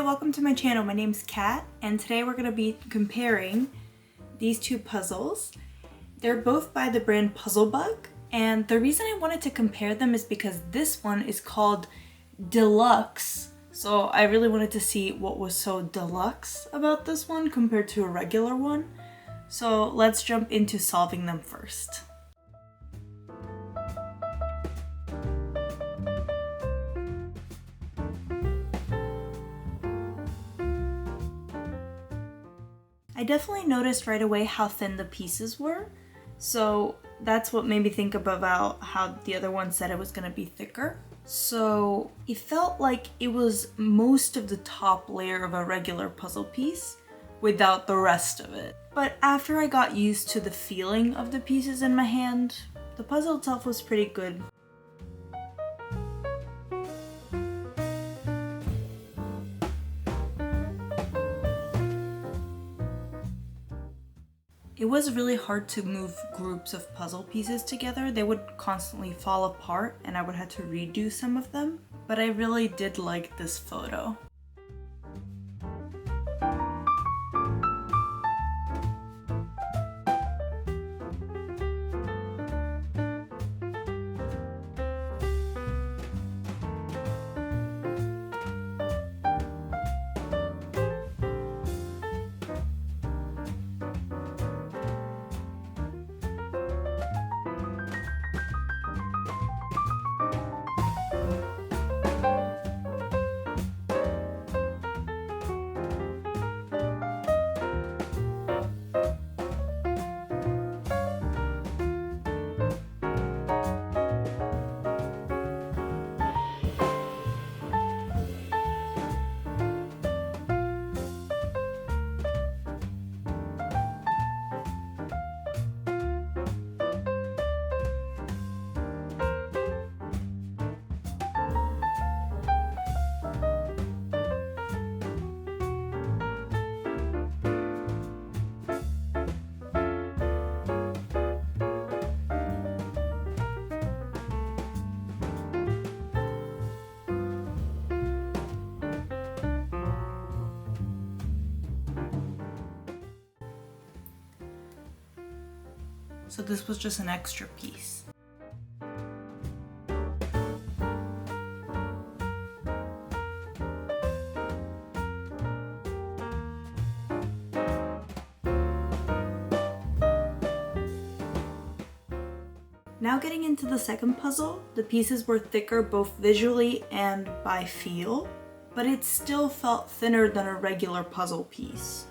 welcome to my channel. My name's Kat, and today we're going to be comparing these two puzzles. They're both by the brand PuzzleBug, and the reason I wanted to compare them is because this one is called Deluxe, so I really wanted to see what was so deluxe about this one compared to a regular one. So let's jump into solving them first. I definitely noticed right away how thin the pieces were, so that's what made me think about how the other one said it was going to be thicker. So it felt like it was most of the top layer of a regular puzzle piece without the rest of it. But after I got used to the feeling of the pieces in my hand, the puzzle itself was pretty good. It was really hard to move groups of puzzle pieces together. They would constantly fall apart and I would have to redo some of them, but I really did like this photo. So this was just an extra piece. Now getting into the second puzzle, the pieces were thicker both visually and by feel, but it still felt thinner than a regular puzzle piece.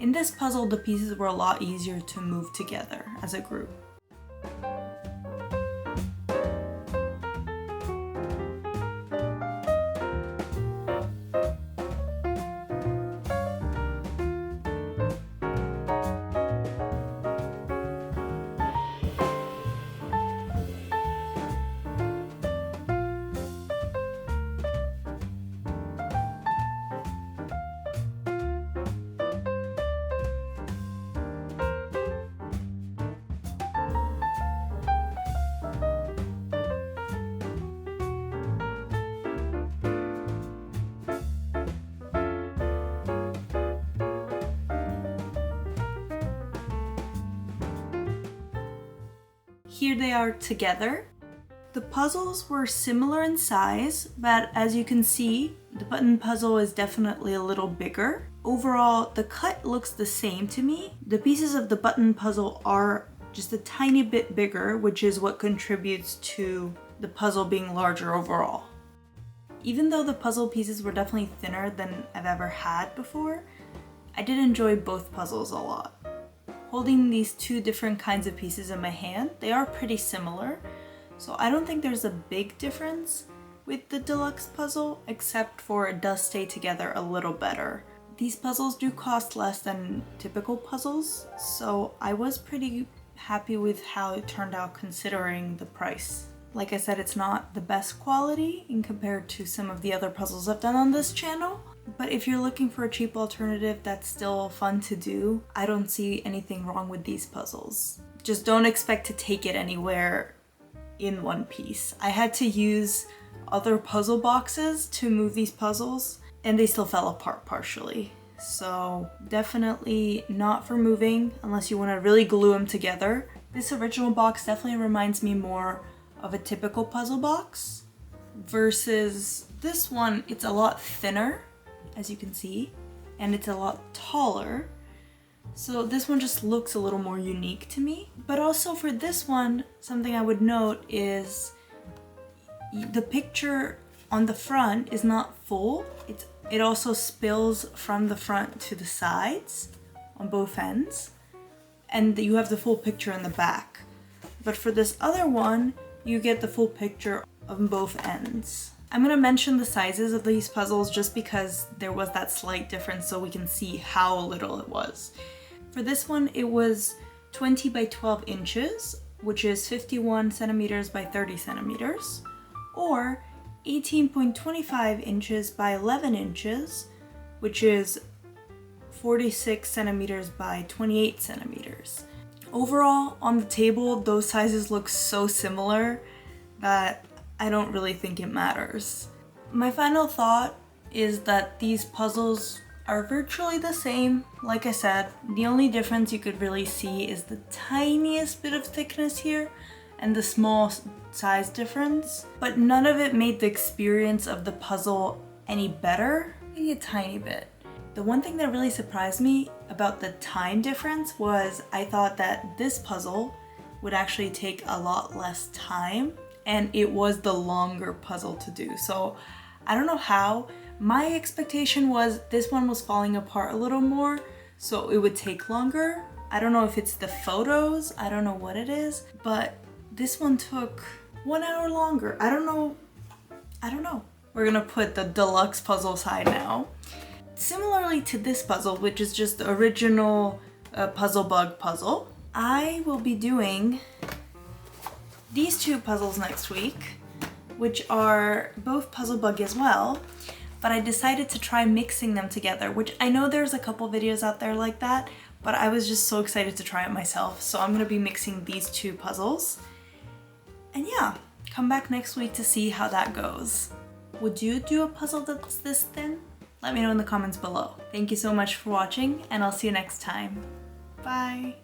In this puzzle, the pieces were a lot easier to move together as a group. here they are together. The puzzles were similar in size, but as you can see, the button puzzle is definitely a little bigger. Overall, the cut looks the same to me. The pieces of the button puzzle are just a tiny bit bigger, which is what contributes to the puzzle being larger overall. Even though the puzzle pieces were definitely thinner than I've ever had before, I did enjoy both puzzles a lot. Holding these two different kinds of pieces in my hand, they are pretty similar, so I don't think there's a big difference with the deluxe puzzle, except for it does stay together a little better. These puzzles do cost less than typical puzzles, so I was pretty happy with how it turned out considering the price. Like I said, it's not the best quality in compared to some of the other puzzles I've done on this channel, but if you're looking for a cheap alternative that's still fun to do, I don't see anything wrong with these puzzles. Just don't expect to take it anywhere in one piece. I had to use other puzzle boxes to move these puzzles, and they still fell apart partially. So definitely not for moving unless you want to really glue them together. This original box definitely reminds me more of a typical puzzle box versus this one. It's a lot thinner, as you can see, and it's a lot taller. So this one just looks a little more unique to me. But also for this one, something I would note is the picture on the front is not full. It also spills from the front to the sides on both ends, and you have the full picture in the back. But for this other one, you get the full picture on both ends. I'm gonna mention the sizes of these puzzles just because there was that slight difference so we can see how little it was. For this one, it was 20 by 12 inches, which is 51 centimeters by 30 centimeters, or 18.25 inches by 11 inches, which is 46 centimeters by 28 centimeters. Overall, on the table, those sizes look so similar that I don't really think it matters. My final thought is that these puzzles are virtually the same. Like I said, the only difference you could really see is the tiniest bit of thickness here and the small size difference, but none of it made the experience of the puzzle any better, maybe a tiny bit. The one thing that really surprised me about the time difference was I thought that this puzzle would actually take a lot less time, and it was the longer puzzle to do. So I don't know how. My expectation was this one was falling apart a little more, so it would take longer. I don't know if it's the photos, I don't know what it is, but this one took 1 hour longer. I don't know. We're gonna put the deluxe puzzle aside now. Similarly to this puzzle, which is just the original PuzzleBug puzzle, I will be doing these two puzzles next week, which are both PuzzleBug as well, but I decided to try mixing them together, which I know there's a couple videos out there like that, but I was just so excited to try it myself. So I'm gonna be mixing these two puzzles. And yeah, come back next week to see how that goes. Would you do a puzzle that's this thin? Let me know in the comments below. Thank you so much for watching, and I'll see you next time. Bye!